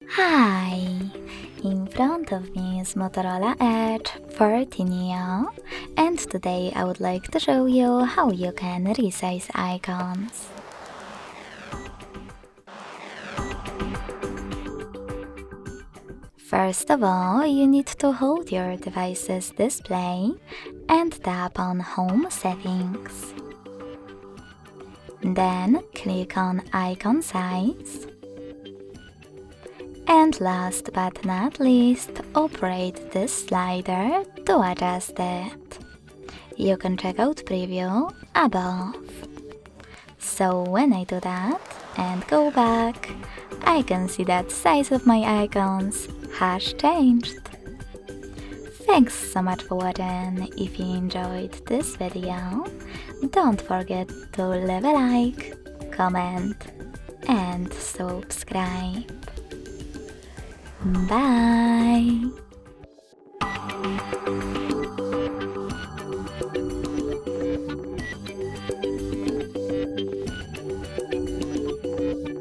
Hi! In front of me is Motorola Edge 30 Neo, and today I would like to show you how you can resize icons. First of all, you need to hold your device's display and tap on Home Settings. Then click on Icon Size. And last but not least, operate this slider to adjust it. You can check out preview above. So when I do that and go back, I can see that size of my icons has changed. Thanks so much for watching. If you enjoyed this video, don't forget to leave a like, comment and subscribe. Bye!